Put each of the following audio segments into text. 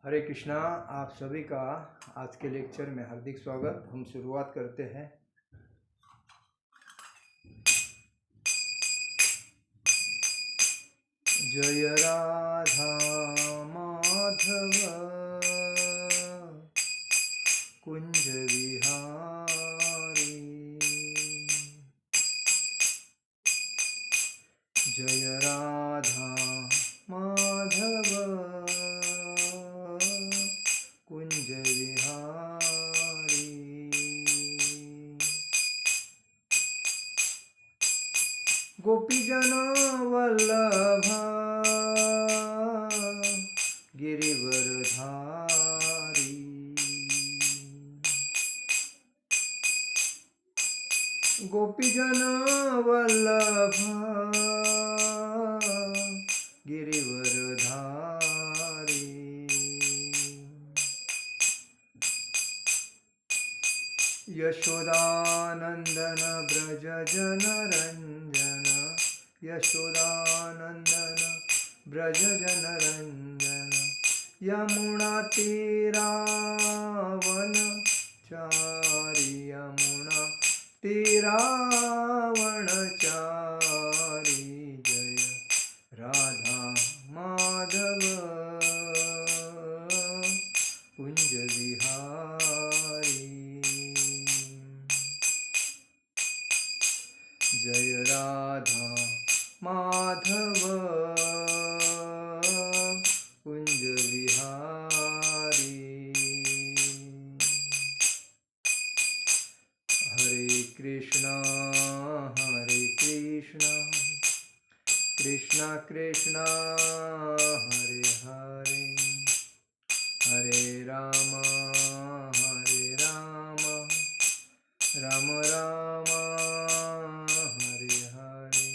हरे कृष्णा। आप सभी का आज के लेक्चर में हार्दिक स्वागत। हम शुरुआत करते हैं। जय राधा माधव कुंज विहारी, जय राधा माधव कुंज विहारी। गोपीजन वल्लभ गिरिवरधारी, गोपीजन वल्लभ गिरिवरधारी। यशोदानंदन ब्रज जनरंजन, यशोदानंदन ब्रज जनरंजन। यमुना तीरावन चारी, यमुना तीरावन चारी। जय राधा माधव कुंज विहारी, जय राधा माधव कुंज विहारी। हरे कृष्णा कृष्णा कृष्णा हरे हरे, हरे राम राम राम हरे हरे।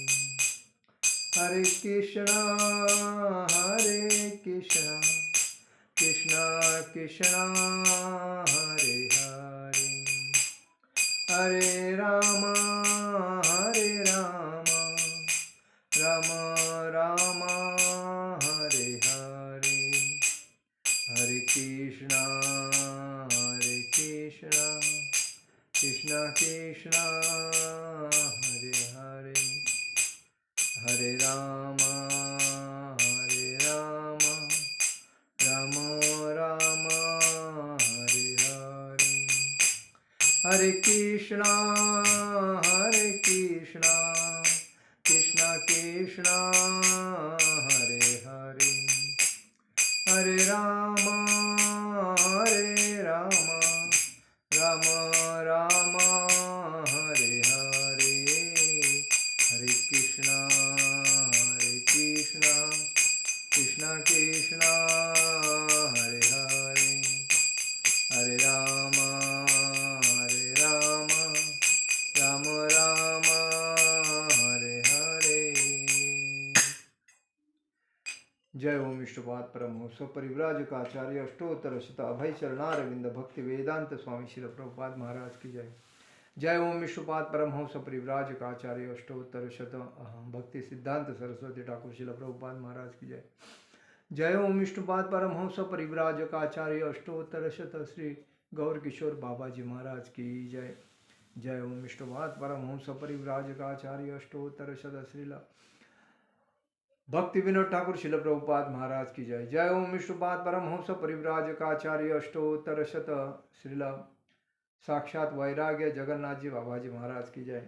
हरे कृष्णा कृष्णा कृष्णा हरे हरे, हरे राम राम राम हरे हरे। हरे कृष्णा कृष्णा कृष्णा हरे हरे, हरे राम राम राम हरे हरे। हरे कृष्णा कृष्णा कृष्णा हरे हरे, हरे राम राम राम हरे हरे। हरे कृष्णा कृष्णा कृष्णा हरे हरे, हरे राम राम राम हरे हरे। जय ओम विष्णुपाद परमहंस परिव्राजक आचार्य अष्टोत्तर शत अभय चरणारविंद भक्ति वेदांत स्वामी श्रील प्रभुपाद महाराज की जय। जय ओम विष्णुपाद परमहंस परिव्राजक आचार्य अष्टोत्तर शत भक्ति सिद्धांत सरस्वती ठाकुर श्रील प्रभुपाद महाराज की जय। जय ओम विष्णुपाद परमहंस परिव्राजक आचार्य अष्टोत्तर शत श्री गौर किशोर बाबा जी महाराज की जय। जय ओम विष्णुपाद परमहंस परिव्राजक आचार्य अष्टोत्तर शत श्रील भक्ति विनोद ठाकुर शिल प्रभुपाद महाराज की जय। जय ओम विष्णुपाद परमहंस परिव्राजक आचार्य अष्टोत्तर शत श्रील साक्षात वैराग्य जगन्नाथ जी बाबा जी महाराज की जय।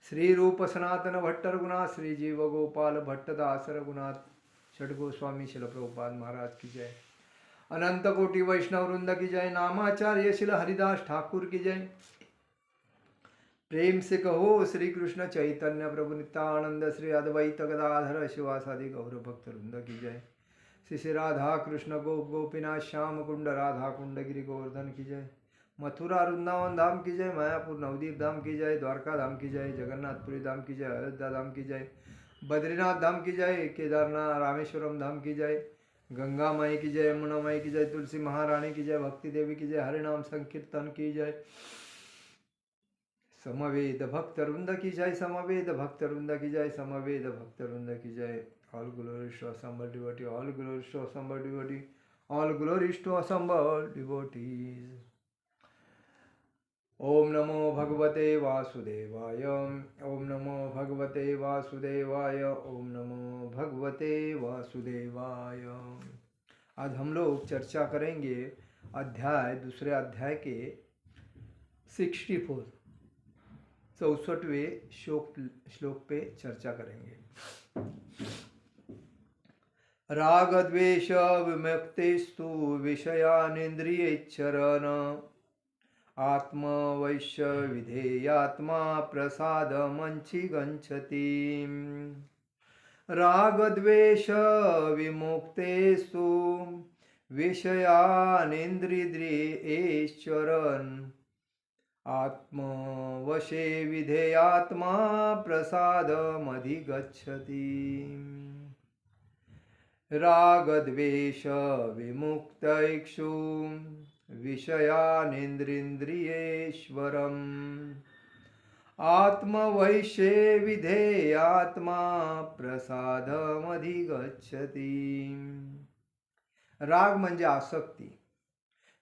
श्री रूप सनातन भट्ट रघुनाथ श्री जीव गोपाल भट्ट दास रघुनाथ षट गोस्वामी शिल प्रभुपाद महाराज की जय। अनंत कोटि वैष्णव वृंद की जय। नामाचार्य शिल हरिदास ठाकुर की जय। प्रेम से कहो श्री कृष्ण चैतन्य प्रभु नित्यानंद श्री अद्वैत गदाधर शिवासादि गौर भक्त वृंद की जय। श्री श्री राधा कृष्ण गोप गोपीनाथ श्याम कुंड राधा कुंड गिरि गोवर्धन की जय। मथुरा वृंदावन धाम की जय। मायापुर नवदीप धाम की जय। द्वारका धाम की जय। जगन्नाथपुरी धाम की जय। अयोध्या धाम की जय। बद्रीनाथ धाम की जय। केदारनाथ रामेश्वरम धाम की जय। गंगा माई की जय। यमुना माई की जय। तुलसी महारानी की जय। भक्ति देवी की जय। हरिनाम संकीर्तन की जय। समवेद भक्त वृंद की जय। समवेद भक्त वृंद की जय। समवेद भक्त वृंद की जय। All glories to assembled devotees, all glories to assembled devotees, All glories to assembled devotees. Om Namo Bhagavate Vasudevaya. Om Namo Bhagavate Vasudevaya. Om Namo Bhagavate Vasudevaya. आज हम लोग चर्चा करेंगे दूसरे अध्याय के 64वें श्लोक पे चर्चा करेंगे। राग द्वेष विमुक्तेस्तु विषयानिन्द्रियैश्चरन् आत्मवैश्य विधेयात्मा प्रसादमंचि गच्छति। राग द्वेष विमुक्तेस्तु विषयानिन्द्रियैश्चरन् आत्मवशे विधेयात्मा प्रसादमधिगच्छति। राग द्वेष विमुक्तैक्षु विषयानिन्द्रियेश्वरम् आत्मवैश्ये विधेयात्मा प्रसादमधिगच्छति। राग म्हणजे आसक्ती,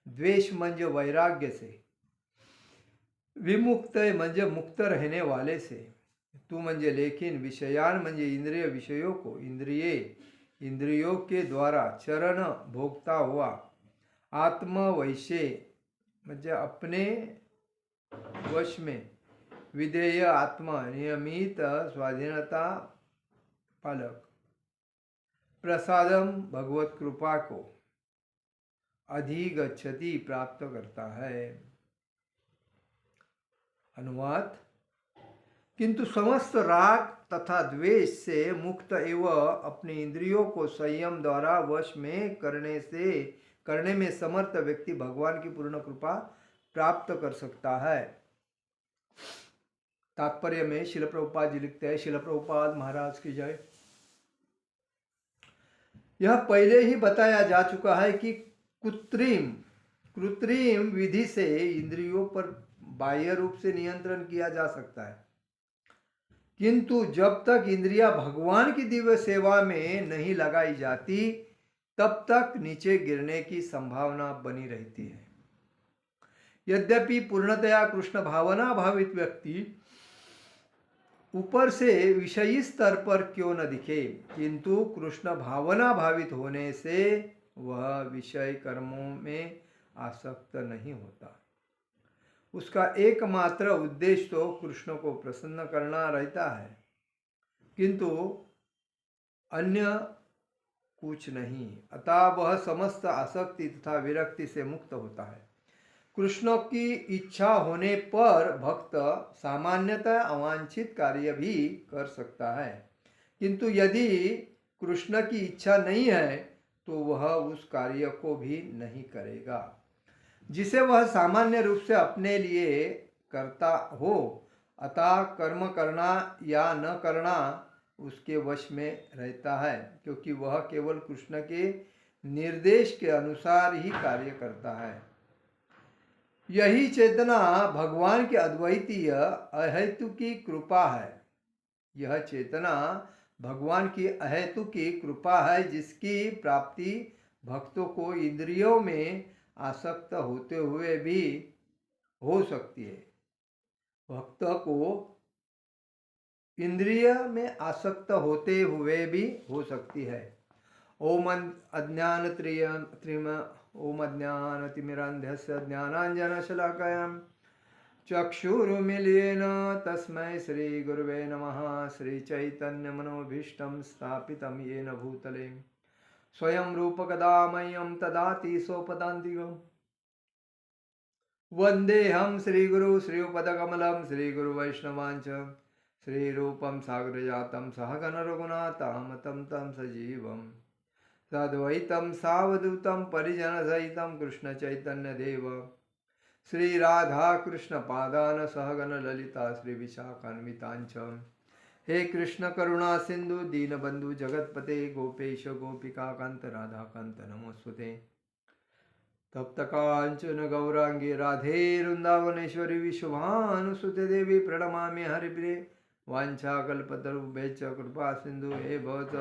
द्वेष म्हणजे वैराग्य से, विमुक्त म्हणजे मुक्त रहने वाले से, तू म्हणजे लेकिन, विषयान म्हणजे इंद्रिय विषयों को, इंद्रियों के द्वारा, चरण भोगता हुआ, आत्मवैश्य म्हणजे अपने वश में, विधेय आत्मा नियमित स्वाधीनता पालक, प्रसादम भगवत कृपा को, अधिगच्छति प्राप्त करता है। अनुवाद: किंतु समस्त राग तथा द्वेष से मुक्त एवं अपने इंद्रियों को संयम द्वारा वश में करने में समर्थ व्यक्ति भगवान की पूर्ण कृपा प्राप्त कर सकता है। तात्पर्य में शिल प्रभुपाद जी लिखते हैं, शिल प्रभुपाद महाराज की जय। यह पहले ही बताया जा चुका है कि कृत्रिम विधि से इंद्रियों पर बाह्य रूप से नियंत्रण किया जा सकता है, किंतु जब तक इंद्रियां भगवान की दिव्य सेवा में नहीं लगाई जाती तब तक नीचे गिरने की संभावना बनी रहती है। यद्यपि पूर्णतया कृष्ण भावना भावित व्यक्ति ऊपर से विषयी स्तर पर क्यों न दिखे, किंतु कृष्ण भावना भावित होने से वह विषय कर्मों में आसक्त नहीं होता। उसका एकमात्र उद्देश्य तो कृष्ण को प्रसन्न करना रहता है, किंतु अन्य कुछ नहीं। अतः वह समस्त आसक्ति तथा विरक्ति से मुक्त होता है। कृष्ण की इच्छा होने पर भक्त सामान्यतः अवांछित कार्य भी कर सकता है, किंतु यदि कृष्ण की इच्छा नहीं है तो वह उस कार्य को भी नहीं करेगा जिसे वह सामान्य रूप से अपने लिए करता हो। अतः कर्म करना या न करना उसके वश में रहता है, क्योंकि वह केवल कृष्ण के निर्देश के अनुसार ही कार्य करता है। यही चेतना भगवान की अद्वितीय अहेतुकी कृपा है। यह चेतना भगवान की अहेतुकी कृपा है, जिसकी प्राप्ति भक्तों को इंद्रियों में आसक्त होते हुए भी हो सकती है। भक्त को इंद्रिय में आसक्त होते हुए भी हो सकती है। ओम अज्ञानतिमिरान्धस्य ज्ञानाञ्जनशलाकया चक्षुरुन्मीलितेन तस्मै श्रीगुरुवे नमः। श्रीचैतन्यमनोभीष्टं स्थापितं येन भूतले स्वयं रूपकदा मह्यं ददाति स्वपदान्तिकम्। वन्देऽहं श्रीगुरु श्रीयुतपदकमलं श्रीगुरुवैष्णवांच श्रीरूपं साग्रजातं सहगण रघुनाथामतं तं सजीवं सद्वैतं सावधूतं परिजनसहितं कृष्णचैतन्यदेव श्रीराधाकृष्णपादान सहगण ललिता श्रीविशाखान्वितांच। हे कृष्ण करुणा सिंधु दीनबंधु जगतपते गोपेश गोपिकाकांत राधाकांत नमोस्तुते। तप्तकांचन गौरांगी राधे वृंदावनेश्वरी विश्वभानुसुते देवी प्रणमामि हरिप्रिये। वाञ्छाकल्पतरुभ्यश्च कृपा सिंधु हे भवत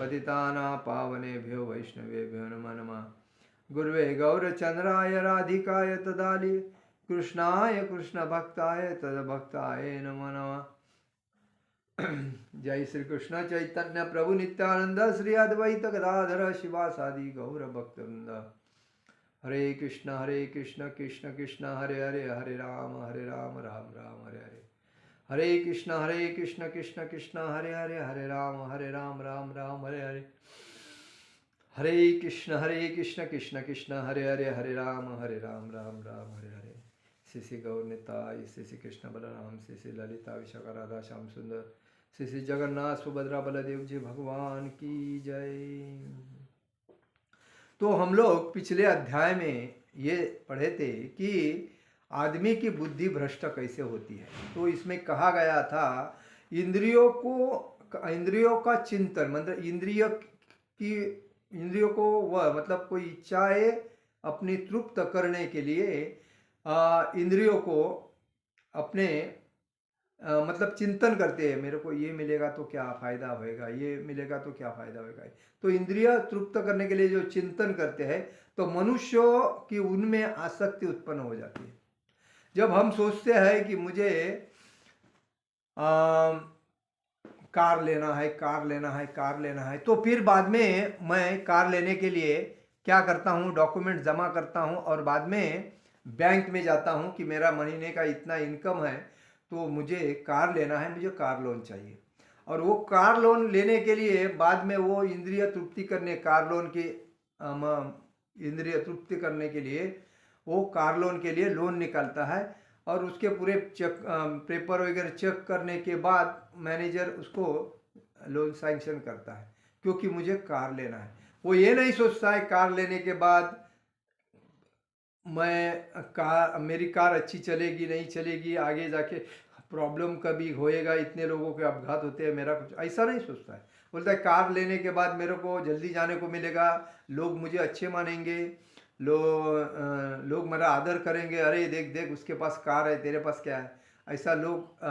पतितानां पावनेभ्यो वैष्णवेभ्यो नमो नमः। गुरुवे गौरचंद्राय राधिकाय तदालि कृष्णाय कृष्ण भक्ताय तद भक्ताय नमो नमः। जय श्री कृष्ण चैतन्य प्रभु नित्यानंद श्री अद्वैत गदाधर शिवासादि गौर भक्तवृंद। हरे कृष्ण कृष्ण कृष्ण हरे हरे, हरे राम राम राम हरे हरे। हरे कृष्ण कृष्ण हरे हरे, हरे राम राम राम हरे हरे। हरे कृष्ण कृष्ण हरे हरे, हरे राम राम राम हरे हरे। श्री श्री गौर निताय, श्री श्री कृष्ण बलराम, श्री श्री ललिता विशाखा राधा श्याम सुंदर, श्री श्री जगन्नाथ सुभद्रा बलदेव जी भगवान की जय। तो हम लोग पिछले अध्याय में ये पढ़े थे कि आदमी की बुद्धि भ्रष्ट कैसे होती है। तो इसमें कहा गया था इंद्रियों का चिंतन, मतलब इंद्रियों को वह मतलब कोई इच्छाएं अपनी तृप्त करने के लिए इंद्रियों को अपने मतलब चिंतन करते हैं, मेरे को ये मिलेगा तो क्या फायदा होएगा, ये मिलेगा तो क्या फायदा होएगा। तो इंद्रिय तृप्त करने के लिए जो चिंतन करते हैं तो मनुष्यों की उनमें आसक्ति उत्पन्न हो जाती है। जब हम सोचते हैं कि मुझे कार लेना है, तो फिर बाद में मैं कार लेने के लिए क्या करता हूँ, डॉक्यूमेंट जमा करता हूँ और बाद में बैंक में जाता हूँ कि मेरा महीने का इतना इनकम है तो मुझे कार लेना है, मुझे कार लोन चाहिए। और वो कार लोन लेने के लिए बाद में वो इंद्रिय तृप्ति करने, कार लोन की इंद्रिय तृप्ति करने के लिए वो कार लोन के लिए लोन निकालता है और उसके पूरे चेक पेपर वगैरह चेक करने के बाद मैनेजर उसको लोन सैंक्शन करता है, क्योंकि मुझे कार लेना है। वो ये नहीं सोचता है कार लेने के बाद मेरी कार अच्छी चलेगी नहीं चलेगी, आगे जाके प्रॉब्लम कभी होएगा, इतने लोगों के अपघात होते हैं, मेरा कुछ ऐसा नहीं सोचता है। बोलता है कार लेने के बाद मेरे को जल्दी जाने को मिलेगा, लोग मुझे अच्छे मानेंगे, लोग मेरा आदर करेंगे, अरे देख देख उसके पास कार है, तेरे पास क्या है, ऐसा लोग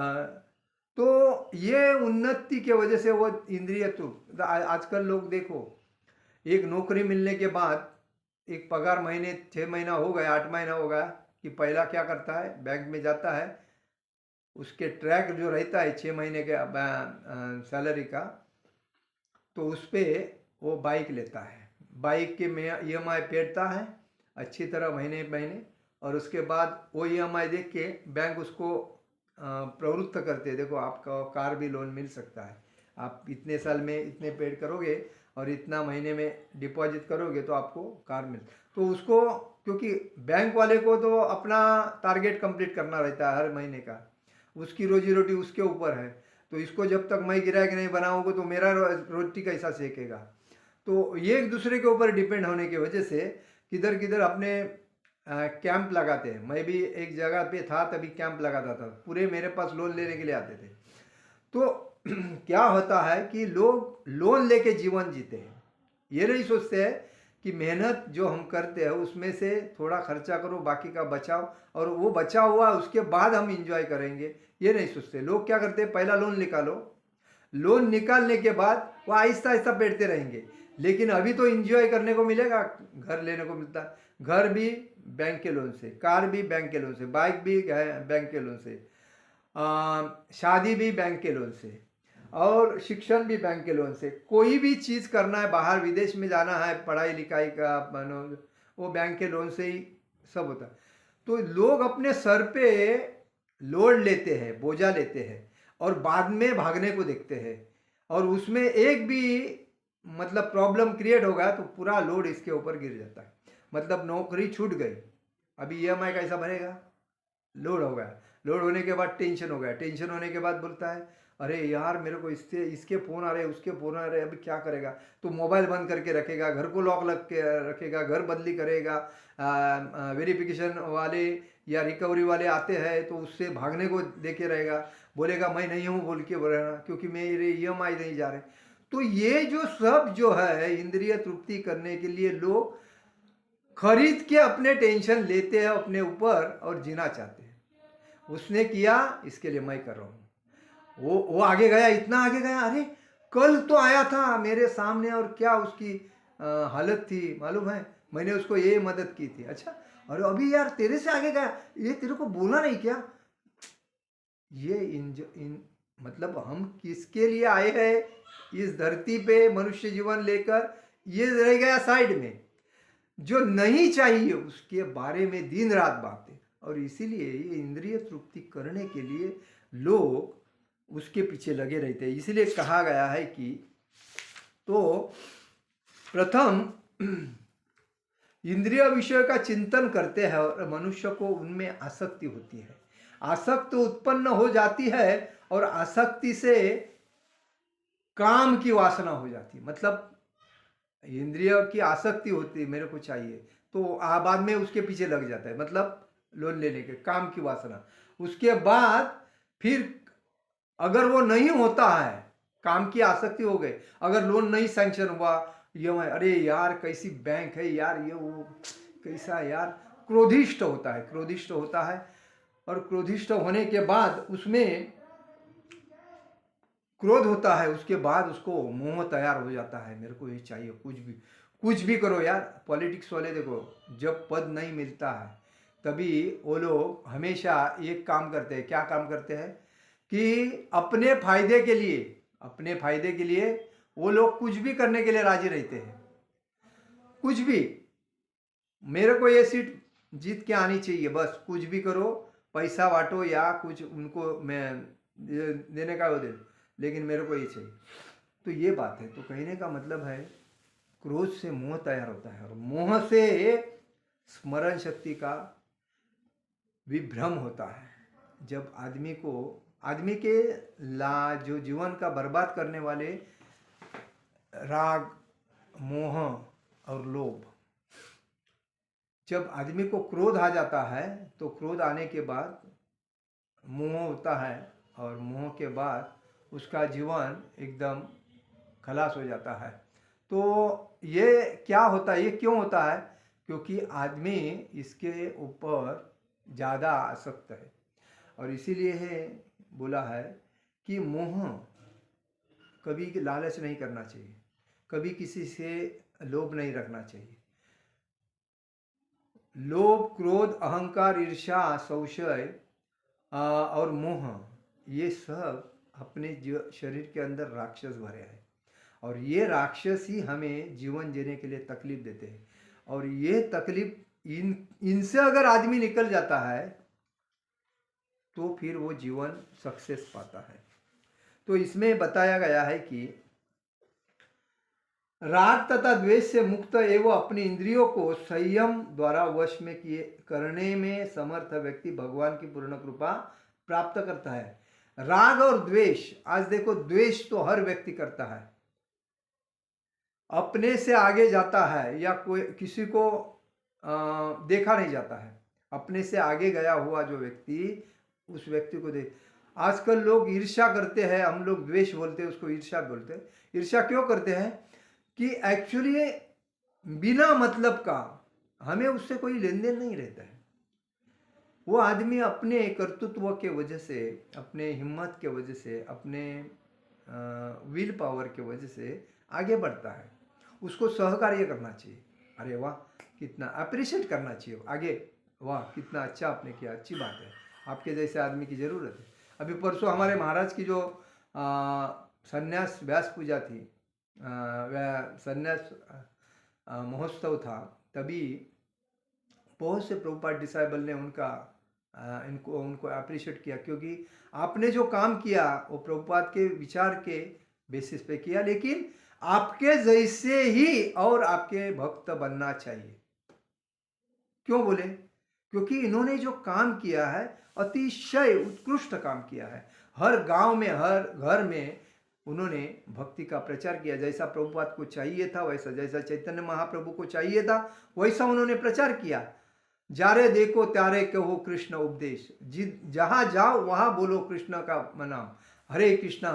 तो ये उन्नति के वजह से वो इंद्रिय आजकल लोग देखो, एक नौकरी मिलने के बाद एक पगार महीने 6 महीना हो गया, 8 महीना हो गया कि पहला क्या करता है, बैंक में जाता है, उसके ट्रैक जो रहता है 6 महीने के सैलरी का, तो उस पर वो बाइक लेता है, बाइक के में EMI पेड़ता है अच्छी तरह महीने, और उसके बाद वो EMI देख के बैंक उसको प्रवृत्त करते हैं, देखो आपका कार भी लोन मिल सकता है, आप इतने साल में इतने पेड करोगे और इतना महीने में डिपॉजिट करोगे तो आपको कार मिल। तो उसको, क्योंकि बैंक वाले को तो अपना टारगेट कंप्लीट करना रहता है हर महीने का, उसकी रोजी रोटी उसके ऊपर है, तो इसको जब तक मैं गिराक नहीं बनाऊंगा तो मेरा रोटी कैसा सेकेगा। तो ये एक दूसरे के ऊपर डिपेंड होने की वजह से किधर किधर अपने कैंप लगाते हैं। मैं भी एक जगह पे था, तभी कैंप लगाता था, पूरे मेरे पास लोन लेने के लिए आते थे। तो क्या होता है कि लोग लोन लेके जीवन जीते हैं, ये नहीं सोचते हैं कि मेहनत जो हम करते हैं उसमें से थोड़ा खर्चा करो, बाकी का बचाओ, और वो बचा हुआ उसके बाद हम इंजॉय करेंगे, ये नहीं सोचते। लोग क्या करते हैं, पहला लोन निकालो, लोन निकालने के बाद वो आहिस्ता आहिस्ता बैठते रहेंगे, लेकिन अभी तो इंजॉय करने को मिलेगा, घर लेने को मिलता है, घर भी बैंक के लोन से, कार भी बैंक के लोन से, बाइक भी बैंक के लोन से, शादी भी बैंक के लोन से, और शिक्षण भी बैंक के लोन से। कोई भी चीज़ करना है, बाहर विदेश में जाना है, पढ़ाई लिखाई का मानो, वो बैंक के लोन से ही सब होता है। तो लोग अपने सर पे लोड लेते हैं, बोझा लेते हैं, और बाद में भागने को देखते हैं, और उसमें एक भी मतलब प्रॉब्लम क्रिएट होगा तो पूरा लोड इसके ऊपर गिर जाता है। मतलब नौकरी छूट गई, अभी EMI कैसा भरेगा, लोड हो गया, लोड होने के बाद टेंशन हो गया, टेंशन होने के बाद बोलता है अरे यार मेरे को इसके फ़ोन आ रहे, उसके फ़ोन आ रहे, अभी क्या करेगा। तो मोबाइल बंद करके रखेगा, घर को लॉक लग के रखेगा, घर बदली करेगा, वेरिफिकेशन वाले या रिकवरी वाले आते हैं तो उससे भागने को देखे रहेगा, बोलेगा मैं नहीं हूँ बोल के बोलेगा, क्योंकि मेरे EMI नहीं जा रहे। तो ये जो सब जो है इंद्रिय तृप्ति करने के लिए लोग खरीद के अपने टेंशन लेते हैं अपने ऊपर और जीना चाहते हैं। उसने किया इसके लिए मैं कर रहा हूँ, वो आगे गया, इतना आगे गया, अरे कल तो आया था मेरे सामने और क्या उसकी हालत थी मालूम है, मैंने उसको ये मदद की थी। अच्छा, और अभी यार तेरे से आगे गया, ये तेरे को बोला नहीं क्या? ये इन मतलब हम किसके लिए आए हैं इस धरती पे मनुष्य जीवन लेकर, ये रह गया साइड में। जो नहीं चाहिए उसके बारे में दिन रात बातें, और इसीलिए ये इंद्रिय तृप्ति करने के लिए लोग उसके पीछे लगे रहते हैं। इसीलिए कहा गया है कि तो प्रथम इंद्रिय विषय का चिंतन करते हैं और मनुष्य को उनमें आसक्ति होती है, आसक्ति उत्पन्न हो जाती है और आसक्ति से काम की वासना हो जाती है। मतलब इंद्रिय की आसक्ति होती है, मेरे को चाहिए, तो बाद में उसके पीछे लग जाता है, मतलब लोन लेने के काम की वासना। उसके बाद फिर अगर वो नहीं होता है, काम की आसक्ति हो गई, अगर लोन नहीं सैंक्शन हुआ, ये अरे यार कैसी बैंक है यार, ये वो कैसा यार, क्रोधिष्ट होता है, क्रोधिष्ट होता है। और क्रोधिष्ट होने के बाद उसमें क्रोध होता है, उसके बाद उसको मोह तैयार हो जाता है, मेरे को ये चाहिए, कुछ भी करो यार। पॉलिटिक्स वाले देखो, जब पद नहीं मिलता है तभी वो लोग हमेशा एक काम करते हैं। क्या काम करते हैं कि अपने फायदे के लिए वो लोग कुछ भी करने के लिए राजी रहते हैं। कुछ भी, मेरे को ये सीट जीत के आनी चाहिए, बस कुछ भी करो, पैसा बांटो या कुछ उनको मैं देने का वो दे, लेकिन मेरे को ये चाहिए। तो ये बात है। तो कहने का मतलब है क्रोध से मोह तैयार होता है, और मोह से स्मरण शक्ति का विभ्रम होता है। जब आदमी के जो जीवन का बर्बाद करने वाले राग, मोह और लोभ, जब आदमी को क्रोध आ जाता है तो क्रोध आने के बाद मोह होता है, और मोह के बाद उसका जीवन एकदम खलास हो जाता है। तो ये क्या होता है, ये क्यों होता है? क्योंकि आदमी इसके ऊपर ज़्यादा आसक्त है, और इसीलिए है बोला है कि मोह कभी लालच नहीं करना चाहिए, कभी किसी से लोभ नहीं रखना चाहिए। लोभ, क्रोध, अहंकार, ईर्ष्या, संशय और मोह, ये सब अपने शरीर के अंदर राक्षस भरे हैं, और ये राक्षस ही हमें जीवन जीने के लिए तकलीफ देते हैं। और ये तकलीफ इनसे अगर आदमी निकल जाता है तो फिर वो जीवन सक्सेस पाता है। तो इसमें बताया गया है कि राग तथा द्वेष से मुक्त एवं अपनी इंद्रियों को संयम द्वारा वश में करने में समर्थ व्यक्ति भगवान की पूर्ण कृपा प्राप्त करता है। राग और द्वेष, आज देखो द्वेष तो हर व्यक्ति करता है, अपने से आगे जाता है या कोई किसी को देखा नहीं जाता है, अपने से आगे गया हुआ जो व्यक्ति, उस व्यक्ति को देख। आजकल लोग ईर्ष्या करते हैं, हम लोग द्वेष बोलते हैं, उसको ईर्ष्या बोलते हैं। ईर्ष्या क्यों करते हैं कि एक्चुअली बिना मतलब का हमें उससे कोई लेन देन नहीं रहता है। वो आदमी अपने कर्तृत्व के वजह से, अपने हिम्मत के वजह से, अपने विल पावर के वजह से आगे बढ़ता है। उसको सहकार्य करना चाहिए, अरे वाह कितना अप्रिशिएट करना चाहिए आगे, वाह कितना अच्छा आपने किया, अच्छी बात है, आपके जैसे आदमी की ज़रूरत है। अभी परसों हमारे महाराज की जो संन्यास व्यास पूजा थी, संन्यास महोत्सव था, तभी बहुत से प्रभुपाद डिसाइबल ने उनको अप्रिशिएट किया, क्योंकि आपने जो काम किया वो प्रभुपाद के विचार के बेसिस पे किया, लेकिन आपके जैसे ही और आपके भक्त बनना चाहिए। क्यों बोले? क्योंकि इन्होंने जो काम किया है अतिशय उत्कृष्ट काम किया है। हर गांव में, हर घर में उन्होंने भक्ति का प्रचार किया, जैसा प्रभुपाद को चाहिए था वैसा, जैसा चैतन्य महाप्रभु को चाहिए था वैसा उन्होंने प्रचार किया। जारे देखो त्यारे कहो कृष्ण उपदेश, जहां जाओ वहां बोलो कृष्ण का नाम, हरे कृष्ण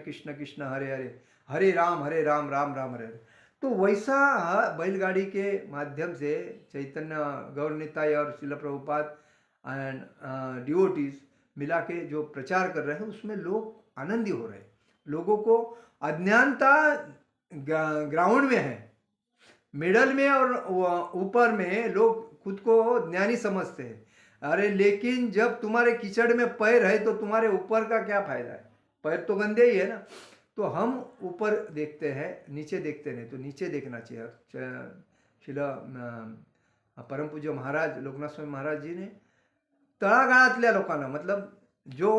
कृष्ण कृष्ण हरे हरे, हरे राम राम राम हरे हरे। तो वैसा बैलगाड़ी के माध्यम से चैतन्य गौर निताई और श्रील प्रभुपाद एंड डिवोटीज मिला के जो प्रचार कर रहे हैं, उसमें लोग आनंदी हो रहे हैं। लोगों को अज्ञानता ग्राउंड में है, मिडल में और ऊपर में लोग खुद को ज्ञानी समझते हैं। अरे लेकिन जब तुम्हारे कीचड़ में पैर है तो तुम्हारे ऊपर का क्या फायदा है? पैर तो गंदे ही है ना। तो हम ऊपर देखते हैं, नीचे देखते नहीं। तो नीचे देखना चाहिए। शिला परम पूज्य महाराज लोकनाथ स्वामी महाराज जी ने तळागाळातल्या लोकांना, मतलब जो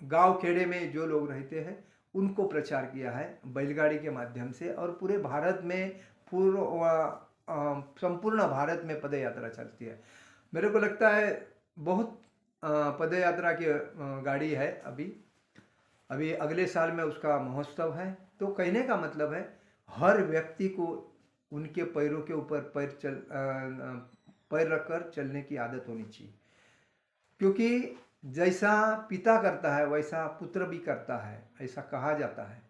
गांव खेड़े में जो लोग रहते हैं उनको प्रचार किया है बैलगाड़ी के माध्यम से, और पूरे भारत में संपूर्ण भारत में पद यात्रा चलती है। मेरे को लगता है बहुत पद यात्रा की गाड़ी है अभी अगले साल में उसका महोत्सव है। तो कहने का मतलब है हर व्यक्ति को उनके पैरों के ऊपर पैर रखकर चलने की आदत होनी चाहिए, क्योंकि जैसा पिता करता है वैसा पुत्र भी करता है, ऐसा कहा जाता है।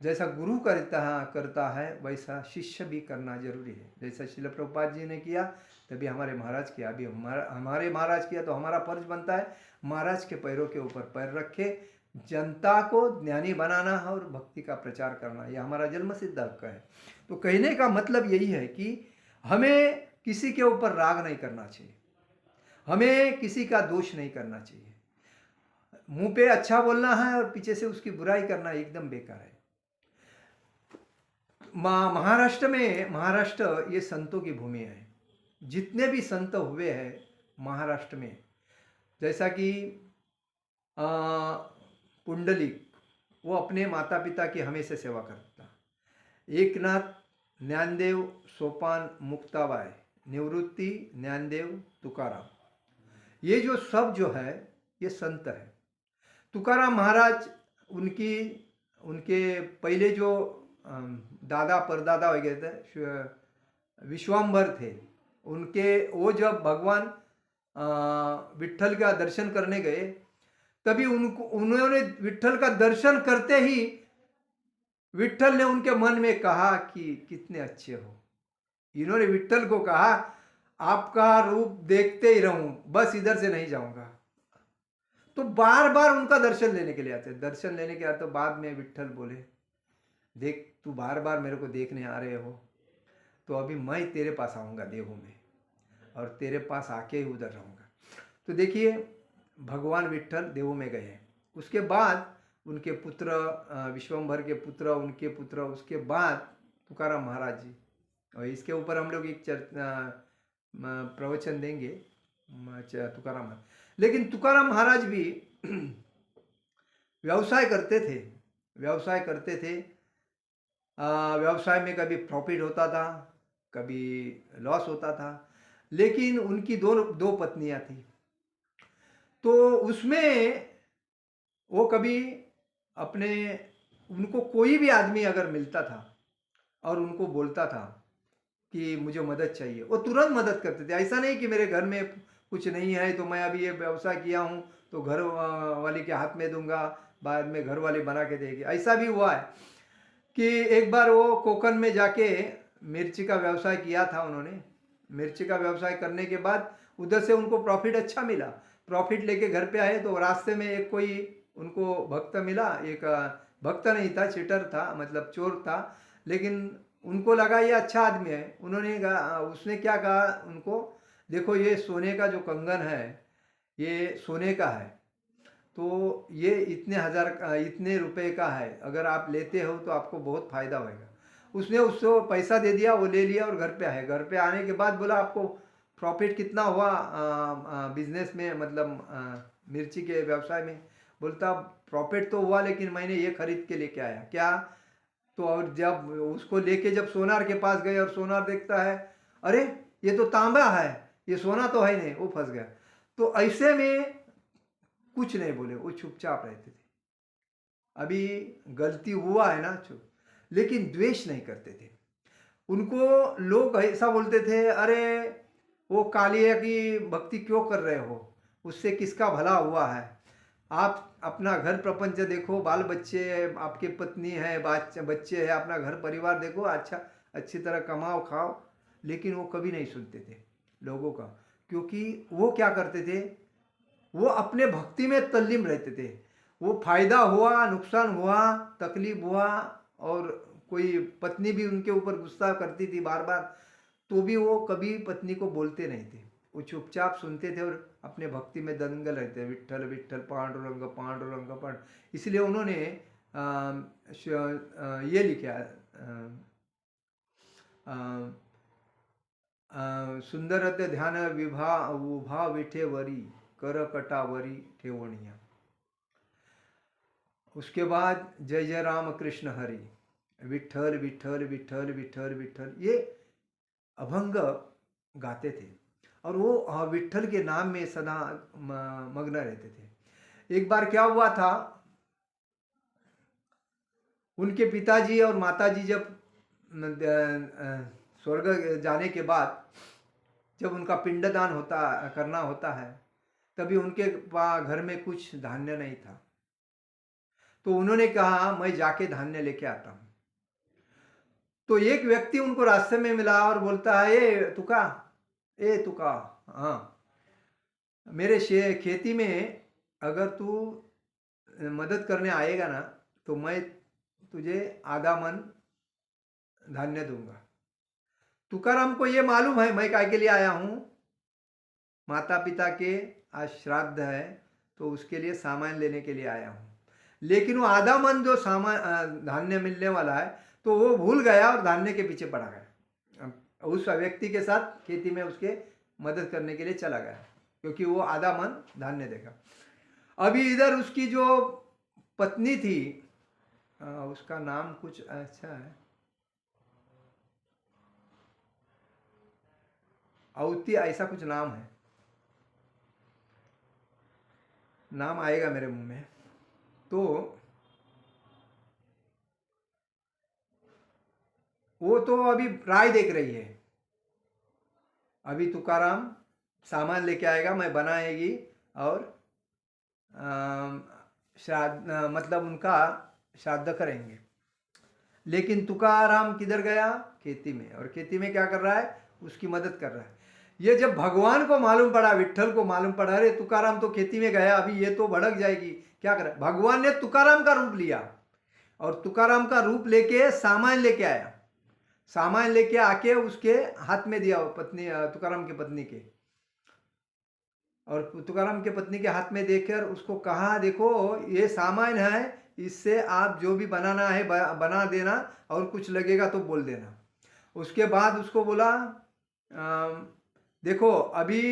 जैसा गुरु करता है वैसा शिष्य भी करना जरूरी है। जैसा शिल प्रभुपाद जी ने किया तभी हमारे महाराज किया, अभी हमारे महाराज किया, तो हमारा फर्ज बनता है महाराज के पैरों के ऊपर पैर रखे जनता को ज्ञानी बनाना है और भक्ति का प्रचार करना, यह हमारा जन्म सिद्ध हक है। तो कहने का मतलब यही है कि हमें किसी के ऊपर राग नहीं करना चाहिए, हमें किसी का दोष नहीं करना चाहिए। मुंह पे अच्छा बोलना है और पीछे से उसकी बुराई करना एकदम बेकार है। महाराष्ट्र ये संतों की भूमि है। जितने भी संत हुए हैं महाराष्ट्र में, जैसा कि पुंडलिक, वो अपने माता पिता की हमेशा सेवा करता। एकनाथ, ज्ञानदेव, सोपान, मुक्ताबाई, निवृत्ति, ज्ञानदेव, तुकाराम, ये जो सब जो है ये संत है। तुकाराम महाराज उनके पहले जो दादा परदादा वगैरह थे विश्वाम्बर थे, वो जब भगवान विट्ठल का दर्शन करने गए तभी उन्होंने विट्ठल का दर्शन करते ही विट्ठल ने उनके मन में कहा कि कितने अच्छे हो। इन्होंने विट्ठल को कहा आपका रूप देखते ही रहूं, बस इधर से नहीं जाऊंगा। तो बार बार उनका दर्शन लेने के लिए आते। दर्शन लेने के बाद तो बाद में विट्ठल बोले देख तू बार बार मेरे को देखने आ रहे हो, तो अभी मैं तेरे पास आऊँगा देहू में, और तेरे पास आके ही उधर रहूँगा। तो देखिए भगवान विट्ठल देहू में गए। उसके बाद उनके पुत्र विश्वम्भर के पुत्र, उनके पुत्र, उसके बाद तुकाराम महाराज जी। और इसके ऊपर हम लोग एक प्रवचन देंगे तुकाराम। लेकिन तुकाराम महाराज भी व्यवसाय करते थे। व्यवसाय में कभी प्रॉफिट होता था, कभी लॉस होता था, लेकिन उनकी दो पत्नियां थी। तो उसमें वो कभी उनको कोई भी आदमी अगर मिलता था और उनको बोलता था कि मुझे मदद चाहिए, वो तुरंत मदद करते थे। ऐसा नहीं कि मेरे घर में कुछ नहीं है तो मैं अभी ये व्यवसाय किया हूँ तो घर वाले के हाथ में दूंगा, बाद में घर वाले बना के देंगे। ऐसा भी हुआ है कि एक बार वो कोकन में जाके मिर्ची का व्यवसाय किया था उन्होंने। मिर्ची का व्यवसाय करने के बाद उधर से उनको प्रॉफिट अच्छा मिला। प्रॉफिट लेके घर पे आए तो रास्ते में एक कोई उनको भक्त मिला। एक भक्त नहीं था, चीटर था, मतलब चोर था, लेकिन उनको लगा ये अच्छा आदमी है। उसने क्या कहा उनको, देखो ये सोने का जो कंगन है ये सोने का है, तो ये इतने रुपए का है, अगर आप लेते हो तो आपको बहुत फायदा होगा। उसने उसको पैसा दे दिया, वो ले लिया और घर पे आए। घर पे आने के बाद बोला आपको प्रॉफिट कितना हुआ बिजनेस में, मतलब मिर्ची के व्यवसाय में। बोलता प्रॉफिट तो हुआ लेकिन मैंने ये खरीद के लेके आया। क्या? तो और जब उसको लेके जब सोनार के पास गए और सोनार देखता है अरे ये तो तांबा है, ये सोना तो है नहीं, वो फंस गया। तो ऐसे में कुछ नहीं बोले, वो चुपचाप रहते थे। अभी गलती हुआ है ना चुप, लेकिन द्वेष नहीं करते थे। उनको लोग ऐसा बोलते थे अरे वो कालिया की भक्ति क्यों कर रहे हो, उससे किसका भला हुआ है। आप अपना घर प्रपंच देखो, बाल बच्चे, आपके पत्नी है, बच्चे है, अपना घर परिवार देखो, अच्छी तरह कमाओ खाओ। लेकिन वो कभी नहीं सुनते थे लोगों का, क्योंकि वो क्या करते थे, वो अपने भक्ति में तल्लीन रहते थे। वो फायदा हुआ, नुकसान हुआ, तकलीफ हुआ और कोई पत्नी भी उनके ऊपर गुस्सा करती थी बार बार, तो भी वो कभी पत्नी को बोलते नहीं थे। वो चुपचाप सुनते थे और अपने भक्ति में दंगल रहते, विट्ठल विट्ठल पांडुरंग पांडुरंग पांड। इसलिए उन्होंने ये लिखा, सुंदरत ध्यान विभा उभा विठे वरी कर कटावरी ठेवणिया। उसके बाद जय जय राम कृष्ण हरि, विठ्ठल विठ्ठल विठ्ठल विठ्ठल विठ्ठल, ये अभंग गाते थे और वो विठ्ठल के नाम में सदा मग्न रहते थे। एक बार क्या हुआ था, उनके पिताजी और माताजी जब स्वर्ग जाने के बाद जब उनका पिंडदान करना होता है, तभी उनके घर में कुछ धान्य नहीं था। तो उन्होंने कहा मैं जाके धान्य लेके आता हूँ। तो एक व्यक्ति उनको रास्ते में मिला और बोलता है, ए तुका, हाँ, मेरे खेती में अगर तू मदद करने आएगा ना तो मैं तुझे आधा मन धान्य दूंगा। तुकाराम को ये मालूम है मैं काय के लिए आया हूँ, माता पिता के आज श्राद्ध है तो उसके लिए सामान लेने के लिए आया हूँ। लेकिन वो आधा मन जो सामान धान्य मिलने वाला है तो वो भूल गया और धान्य के पीछे पड़ा गया। उस व्यक्ति के साथ खेती में उसके मदद करने के लिए चला गया क्योंकि वो आधा मन धान्य देखा। अभी इधर उसकी जो पत्नी थी, उसका नाम कुछ अच्छा है, अवती ऐसा कुछ नाम है, नाम आएगा मेरे मुंह में। तो वो तो अभी राय देख रही है, अभी तुकाराम सामान लेके आएगा, मैं बनाएगी और श्राद्ध मतलब उनका श्राद्ध करेंगे। लेकिन तुकाराम किधर गया, खेती में, और खेती में क्या कर रहा है, उसकी मदद कर रहा है। ये जब भगवान को मालूम पड़ा, विट्ठल को मालूम पड़ा, अरे तुकाराम तो खेती में गया, अभी ये तो भड़क जाएगी, क्या करे, भगवान ने तुकाराम का रूप लिया और तुकाराम का रूप लेके सामान लेके आया। सामान लेके आके उसके हाथ में दिया, पत्नी तुकाराम की पत्नी के, और तुकाराम के पत्नी के हाथ में देकर उसको कहा, देखो ये सामान है, इससे आप जो भी बनाना है बना देना और कुछ लगेगा तो बोल देना। उसके बाद उसको बोला, देखो अभी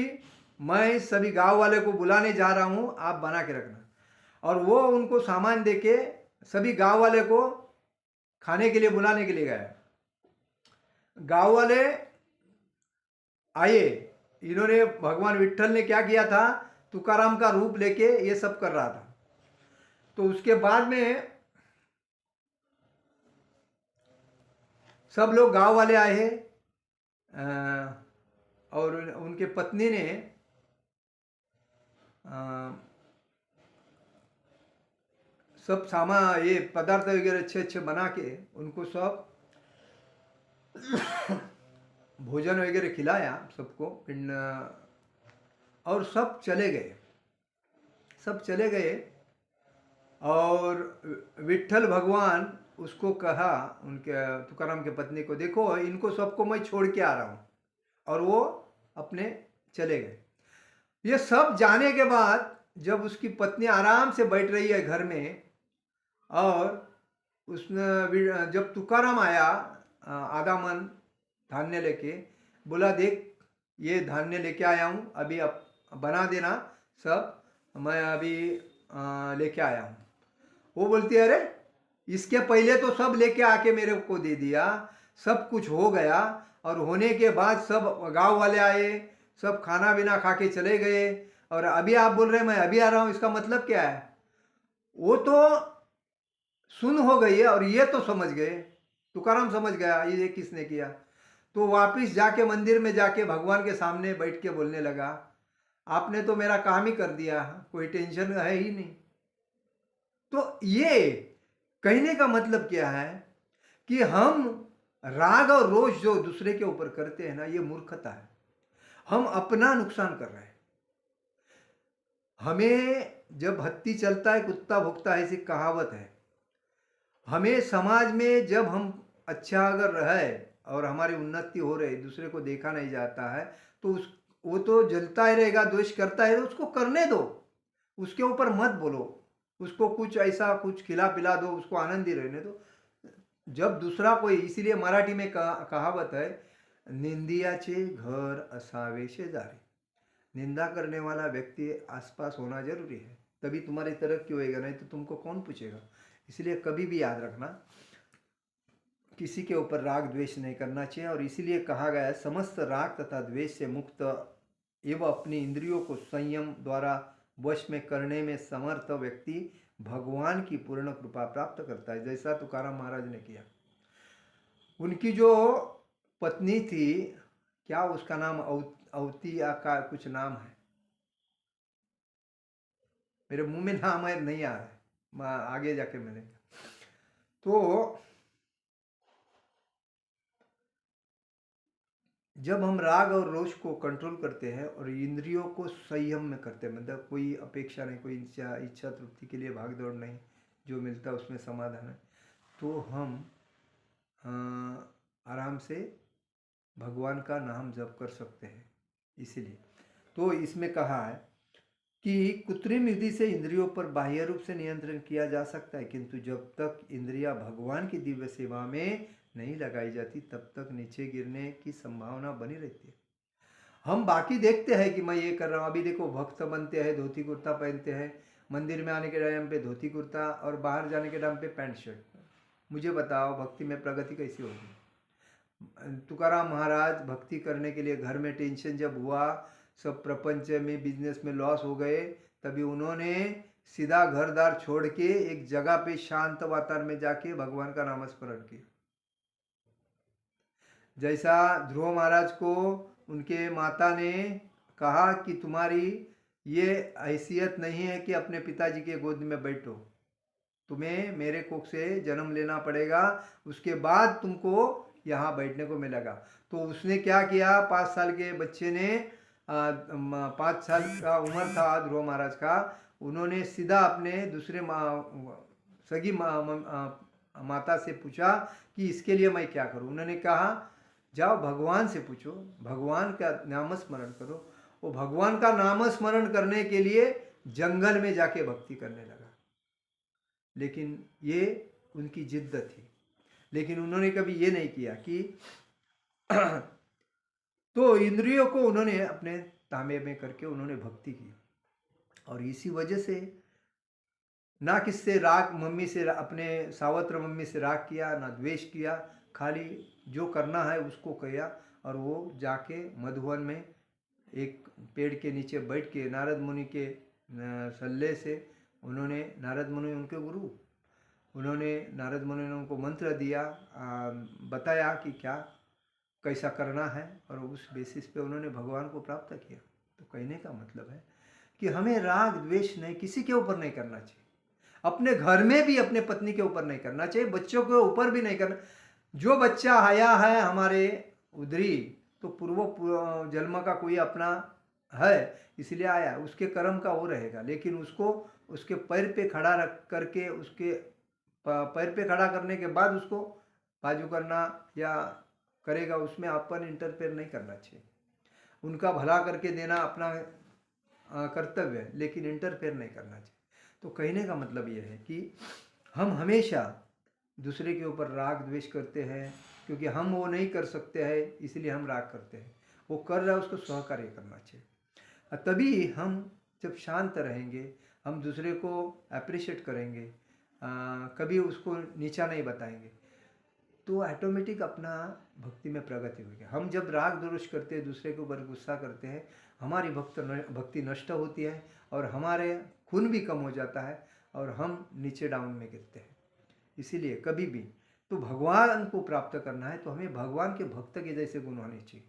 मैं सभी गांव वाले को बुलाने जा रहा हूँ, आप बना के रखना। और वो उनको सामान देके सभी गांव वाले को खाने के लिए बुलाने के लिए गया। गांव वाले आए, इन्होंने, भगवान विट्ठल ने क्या किया था, तुकाराम का रूप लेके ये सब कर रहा था। तो उसके बाद में सब लोग गांव वाले आए और उनके पत्नी ने सब सामान, ये पदार्थ वगैरह अच्छे अच्छे बना के उनको सब भोजन वगैरह खिलाया सबको, पिंड, और सब चले गए। और विट्ठल भगवान उसको कहा, उनके तुकाराम के पत्नी को, देखो इनको सबको मैं छोड़ के आ रहा हूँ, और वो अपने चले गए। ये सब जाने के बाद जब उसकी पत्नी आराम से बैठ रही है घर में, और उसने जब तुकाराम आया आधा मन धान्य लेके, बोला देख ये धान्य लेके आया हूँ, अभी अब बना देना सब, मैं अभी लेके आया हूँ। वो बोलती है, अरे इसके पहले तो सब लेके आके मेरे को दे दिया, सब कुछ हो गया, और होने के बाद सब गांव वाले आए, सब खाना पीना खा के चले गए, और अभी आप बोल रहे हैं मैं अभी आ रहा हूँ, इसका मतलब क्या है। वो तो सुन हो गई है और ये तो समझ गए, तुकाराम समझ गया ये किसने किया। तो वापिस जाके मंदिर में जाके भगवान के सामने बैठ के बोलने लगा, आपने तो मेरा काम ही कर दिया, कोई टेंशन है ही नहीं। तो ये कहने का मतलब क्या है कि हम राग और रोष जो दूसरे के ऊपर करते हैं ना, ये मूर्खता है, हम अपना नुकसान कर रहे हैं। हमें जब हत्ती चलता है कुत्ता भुगता है, ऐसी कहावत है। हमें समाज में जब हम अच्छा अगर है और हमारी उन्नति हो रही, दूसरे को देखा नहीं जाता है, तो उस वो तो जलता ही रहेगा, द्वेष करता है, उसको करने दो, उसके ऊपर मत बोलो, उसको कुछ ऐसा कुछ खिला पिला दो, उसको आनंद ही रहने दो। जब दूसरा कोई, इसीलिए मराठी में कहावत है, निंदियाचे घर असावे शेजारी। निंदा करने वाला व्यक्ति आसपास होना जरूरी है, तभी तुम्हारी तरक्की होएगा, नहीं तो तुमको कौन पूछेगा। इसलिए कभी भी याद रखना, किसी के ऊपर राग द्वेष नहीं करना चाहिए। और इसीलिए कहा गया है, समस्त राग तथा द्वेष से मुक्त एवं अपनी इंद्रियों को संयम द्वारा वश में करने में समर्थ व्यक्ति भगवान की पूर्ण कृपा प्राप्त करता है, जैसा तुकाराम महाराज ने किया। उनकी जो पत्नी थी, क्या उसका नाम अवती या का कुछ नाम है, मेरे मुंह में नाम है, नहीं आ रहा है, आगे जाके मैंने, तो जब हम राग और रोष को कंट्रोल करते हैं और इंद्रियों को संयम में करते हैं, मतलब कोई अपेक्षा नहीं, कोई इच्छा तृप्ति के लिए भाग दौड़ नहीं, जो मिलता है उसमें समाधान है, तो हम आराम से भगवान का नाम जप कर सकते हैं। इसीलिए तो इसमें कहा है कि कृत्रिम विधि से इंद्रियों पर बाह्य रूप से नियंत्रण किया जा सकता है, किंतु जब तक इंद्रियां भगवान की दिव्य सेवा में नहीं लगाई जाती, तब तक नीचे गिरने की संभावना बनी रहती है। हम बाकी देखते हैं कि मैं ये कर रहा हूँ, अभी देखो भक्त बनते हैं, धोती कुर्ता पहनते हैं, मंदिर में आने के टाइम पे धोती कुर्ता और बाहर जाने के टाइम पे पैंट शर्ट। मुझे बताओ भक्ति में प्रगति कैसी होगी। तुकाराम महाराज भक्ति करने के लिए घर में टेंशन जब हुआ, सब प्रपंच में बिजनेस में लॉस हो गए, तभी उन्होंने सीधा घर दार छोड़ के एक जगह पे शांत वातावरण में जाके भगवान का नाम स्मरण किया। जैसा ध्रुव महाराज को उनके माता ने कहा कि तुम्हारी ये हैसियत नहीं है कि अपने पिताजी के गोद में बैठो, तुम्हें मेरे कोख से जन्म लेना पड़ेगा, उसके बाद तुमको यहाँ बैठने को मिलेगा। तो उसने क्या किया, 5 साल के बच्चे ने 5 साल का उम्र था ध्रुव महाराज का, उन्होंने सीधा अपने दूसरे सगी माता से पूछा कि इसके लिए मैं क्या करूं। उन्होंने कहा जाओ भगवान से पूछो, भगवान का नाम स्मरण करो। वो भगवान का नाम स्मरण करने के लिए जंगल में जाके भक्ति करने लगा। लेकिन ये उनकी जिद्द थी, लेकिन उन्होंने कभी ये नहीं किया कि तो इंद्रियों को उन्होंने अपने तांबे में करके उन्होंने भक्ति की। और इसी वजह से ना किससे राग, मम्मी से, अपने सावत्र मम्मी से राग किया, ना द्वेष किया, खाली जो करना है उसको किया। और वो जाके मधुवन में एक पेड़ के नीचे बैठ के नारद मुनि के सल्ले से, उन्होंने, नारद मुनि उनके गुरु, उन्होंने, नारद मुनि ने उनको मंत्र दिया, बताया कि क्या कैसा करना है, और उस बेसिस पे उन्होंने भगवान को प्राप्त किया। तो कहने का मतलब है कि हमें राग द्वेष नहीं, किसी के ऊपर नहीं करना चाहिए, अपने घर में भी अपने पत्नी के ऊपर नहीं करना चाहिए, बच्चों के ऊपर भी नहीं करना। जो बच्चा आया है हमारे उधरी, तो पूर्व जन्म का कोई अपना है, इसलिए आया, उसके कर्म का वो रहेगा। लेकिन उसको उसके पैर पे खड़ा रख करके, उसके पैर पे खड़ा करने के बाद उसको बाजू करना या करेगा, उसमें अपन इंटरफेयर नहीं करना चाहिए। उनका भला करके देना अपना कर्तव्य है, लेकिन इंटरफेयर नहीं करना चाहिए। तो कहने का मतलब यह है कि हम हमेशा दूसरे के ऊपर राग द्वेष करते हैं, क्योंकि हम वो नहीं कर सकते हैं, इसलिए हम राग करते हैं। वो कर रहा है, उसको सहकार्य करना चाहिए। तभी हम जब शांत रहेंगे, हम दूसरे को अप्रिशिएट करेंगे, कभी उसको नीचा नहीं बताएंगे, तो ऑटोमेटिक अपना भक्ति में प्रगति होगी। हम जब राग द्वेष करते हैं, दूसरे के ऊपर गुस्सा करते हैं, हमारी भक्ति नष्ट होती है और हमारे खून भी कम हो जाता है और हम नीचे डाउन में गिरते हैं। इसीलिए कभी भी तो भगवान को प्राप्त करना है तो हमें भगवान के भक्त के जैसे गुण होने चाहिए।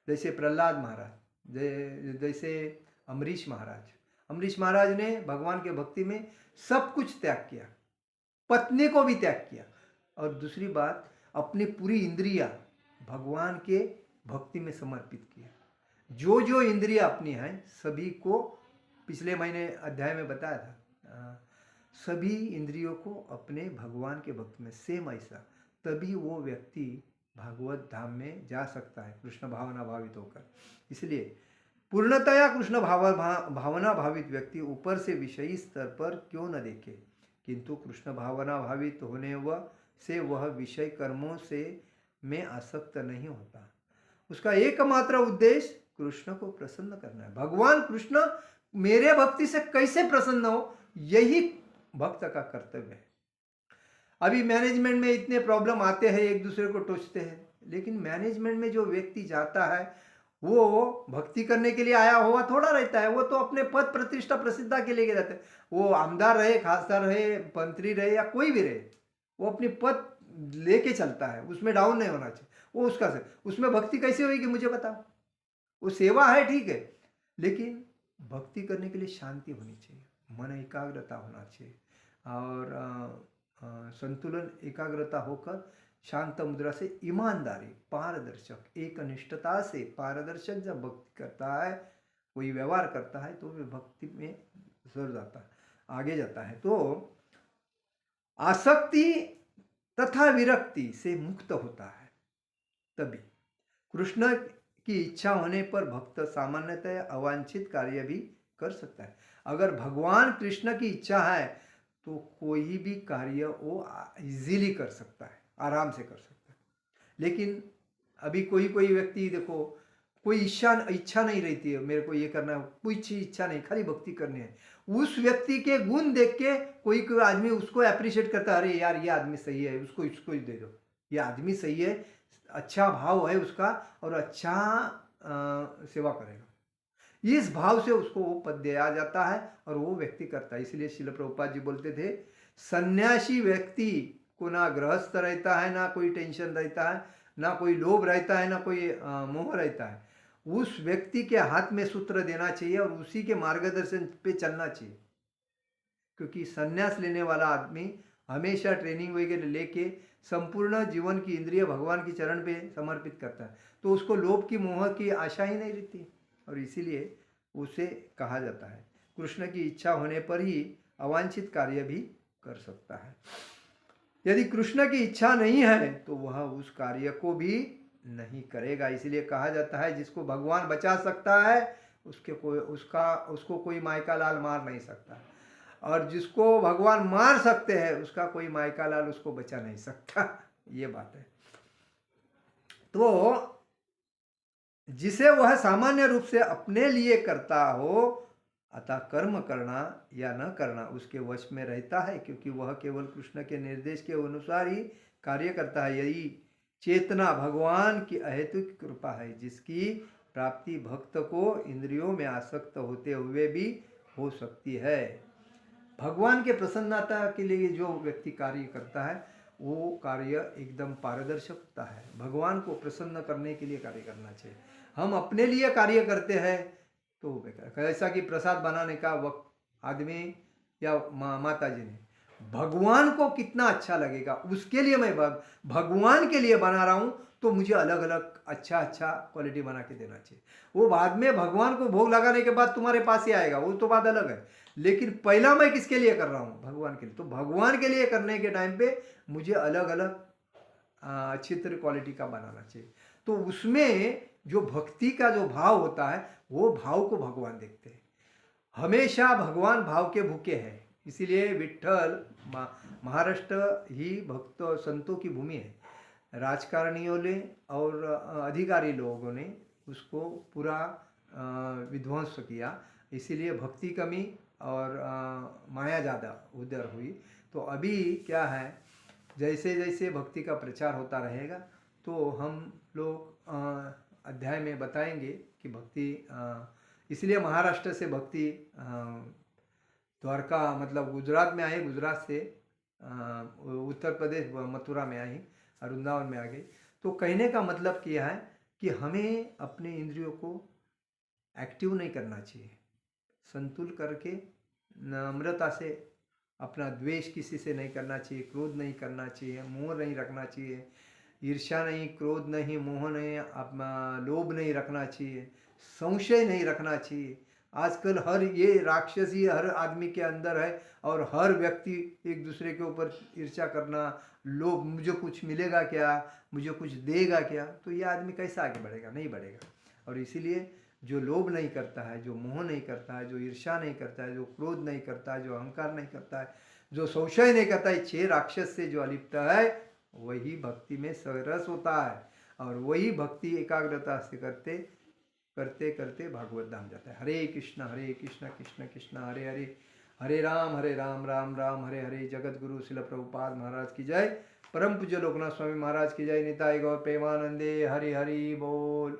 जैसे प्रहलाद महाराज, जैसे अमरीश महाराज ने भगवान के भक्ति में सब कुछ त्याग किया, पत्नी को भी त्याग किया, और दूसरी बात अपनी पूरी इंद्रियां भगवान के भक्ति में समर्पित किया। जो जो इंद्रियां अपनी हैं सभी को, पिछले महीने अध्याय में बताया था, सभी इंद्रियों को अपने भगवान के भक्त में सेम ऐसा, तभी वो व्यक्ति भागवत धाम में जा सकता है कृष्ण भावना भावित होकर। इसलिए पूर्णतया कृष्ण भावना भावित व्यक्ति ऊपर से विषयी स्तर पर क्यों न देखे, किंतु कृष्ण भावना भावित होने से वह विषय कर्मों से में आसक्त नहीं होता। उसका एकमात्र उद्देश्य कृष्ण को प्रसन्न करना है। भगवान कृष्ण मेरे भक्ति से कैसे प्रसन्न हो, यही भक्त का कर्तव्य है। अभी मैनेजमेंट में इतने प्रॉब्लम आते हैं, एक दूसरे को टोचते हैं, लेकिन मैनेजमेंट में जो व्यक्ति जाता है वो भक्ति करने के लिए आया हुआ थोड़ा रहता है। वो तो अपने पद प्रतिष्ठा प्रसिद्धता के लिए रहता है। वो आमदार रहे, खासदार रहे, मंत्री रहे या कोई भी रहे, वो अपनी पद लेके चलता है, उसमें डाउन नहीं होना चाहिए। वो उसका से उसमें भक्ति कैसे होगी मुझे बताओ। वो सेवा है ठीक है, लेकिन भक्ति करने के लिए शांति होनी चाहिए, मन एकाग्रता होना चाहिए और संतुलन एकाग्रता होकर शांत मुद्रा से ईमानदारी पारदर्शक एकनिष्ठता से पारदर्शक जब भक्ति करता है, कोई व्यवहार करता है, तो वे भक्ति में सर जाता है, आगे जाता है। तो आसक्ति तथा विरक्ति से मुक्त होता है। तभी कृष्ण की इच्छा होने पर भक्त सामान्यतः अवांछित कार्य भी कर सकता है। अगर भगवान कृष्ण की इच्छा है तो कोई भी कार्य वो इजीली कर सकता है, आराम से कर सकता है। लेकिन अभी कोई व्यक्ति देखो, कोई इच्छा नहीं रहती है मेरे को ये करना है, कोई चीज इच्छा नहीं, खाली भक्ति करनी है। उस व्यक्ति के गुण देख के कोई आदमी उसको अप्रिशिएट करता है, अरे यार ये आदमी सही है, उसको ही दे दो, ये आदमी सही है, अच्छा भाव है उसका और अच्छा सेवा करेगा। इस भाव से उसको वो पद दिया जाता है और वो व्यक्ति करता है। इसलिए श्रील प्रभुपाद जी बोलते थे, सन्यासी व्यक्ति को ना गृहस्थ रहता है, ना कोई टेंशन रहता है, ना कोई लोभ रहता है, ना कोई मोह रहता है। उस व्यक्ति के हाथ में सूत्र देना चाहिए और उसी के मार्गदर्शन पे चलना चाहिए, क्योंकि सन्यास लेने वाला आदमी हमेशा ट्रेनिंग वगैरह लेके संपूर्ण जीवन की इंद्रिय भगवान की चरण पे समर्पित करता है, तो उसको लोभ की मोह की आशा ही नहीं रहती। और इसीलिए उसे कहा जाता है कृष्ण की इच्छा होने पर ही अवांछित कार्य भी कर सकता है। यदि कृष्ण की इच्छा नहीं है तो वह उस कार्य को भी नहीं करेगा। इसलिए कहा जाता है जिसको भगवान बचा सकता है उसको कोई मायका लाल मार नहीं सकता, और जिसको भगवान मार सकते हैं उसका कोई मायका लाल उसको बचा नहीं सकता। ये बात है। तो जिसे वह सामान्य रूप से अपने लिए करता हो, अतः कर्म करना या न करना उसके वश में रहता है, क्योंकि वह केवल कृष्ण के निर्देश के अनुसार ही कार्य करता है। यही चेतना भगवान की अहेतुक कृपा है, जिसकी प्राप्ति भक्त को इंद्रियों में आसक्त होते हुए भी हो सकती है। भगवान के प्रसन्नता के लिए जो व्यक्ति कार्य करता है वो कार्य एकदम पारदर्शक होता है। भगवान को प्रसन्न करने के लिए कार्य करना चाहिए। हम अपने लिए कार्य करते हैं तो बेकार। ऐसा कि प्रसाद बनाने का वक्त आदमी या माता जी ने, भगवान को कितना अच्छा लगेगा उसके लिए मैं भगवान के लिए बना रहा हूं, तो मुझे अलग अलग अच्छा क्वालिटी बना के देना चाहिए। वो बाद में भगवान को भोग लगाने के बाद तुम्हारे पास ही आएगा, वो तो बात अलग है। लेकिन पहला मैं किसके लिए कर रहा हूँ? भगवान के लिए। तो भगवान के लिए करने के टाइम पे मुझे अलग अलग अच्छी तरह क्वालिटी का बनाना चाहिए। तो उसमें जो भक्ति का जो भाव होता है वो भाव को भगवान देखते हैं। हमेशा भगवान भाव के भूखे हैं। इसीलिए विठ्ठल महाराष्ट्र ही भक्त संतों की भूमि है। राजकारणियों ने और अधिकारी लोगों ने उसको पूरा विध्वंस किया। इसीलिए भक्ति कमी और माया ज़्यादा उधर हुई। तो अभी क्या है, जैसे जैसे भक्ति का प्रचार होता रहेगा तो हम लोग अध्याय में बताएंगे कि भक्ति इसलिए महाराष्ट्र से भक्ति द्वारका मतलब गुजरात में आई, गुजरात से उत्तर प्रदेश मथुरा में आई, वृंदावन में आ गई। तो कहने का मतलब किया है कि हमें अपने इंद्रियों को एक्टिव नहीं करना चाहिए, संतुल करके नम्रता से अपना द्वेष किसी से नहीं करना चाहिए, क्रोध नहीं करना चाहिए, मोह नहीं रखना चाहिए, ईर्ष्या नहीं, क्रोध नहीं, मोह नहीं, अपना लोभ नहीं रखना चाहिए, संशय नहीं रखना चाहिए। आजकल हर ये राक्षसी हर आदमी के अंदर है, और हर व्यक्ति एक दूसरे के ऊपर ईर्ष्या करना, लोभ, मुझे कुछ मिलेगा क्या, मुझे कुछ देगा क्या, तो ये आदमी कैसे आगे बढ़ेगा? नहीं बढ़ेगा। और इसीलिए जो लोभ नहीं करता है, जो मोह नहीं करता है, जो ईर्ष्या नहीं करता है, जो क्रोध नहीं करता है, जो अहंकार नहीं करता है, जो संशय नहीं करता है, 6 राक्षस से जो अलिप्त है, वही भक्ति में सरस होता है, और वही भक्ति एकाग्रता से करते करते करते भागवत धाम जाता है। हरे कृष्ण कृष्ण कृष्ण हरे हरे, हरे राम राम राम हरे हरे। जगत गुरु शिल प्रभुपाद महाराज की जय। परम पूज्य लोकनाथ स्वामी महाराज की जय। निताई गौर प्रेमानंदे। हरि हरि बोल।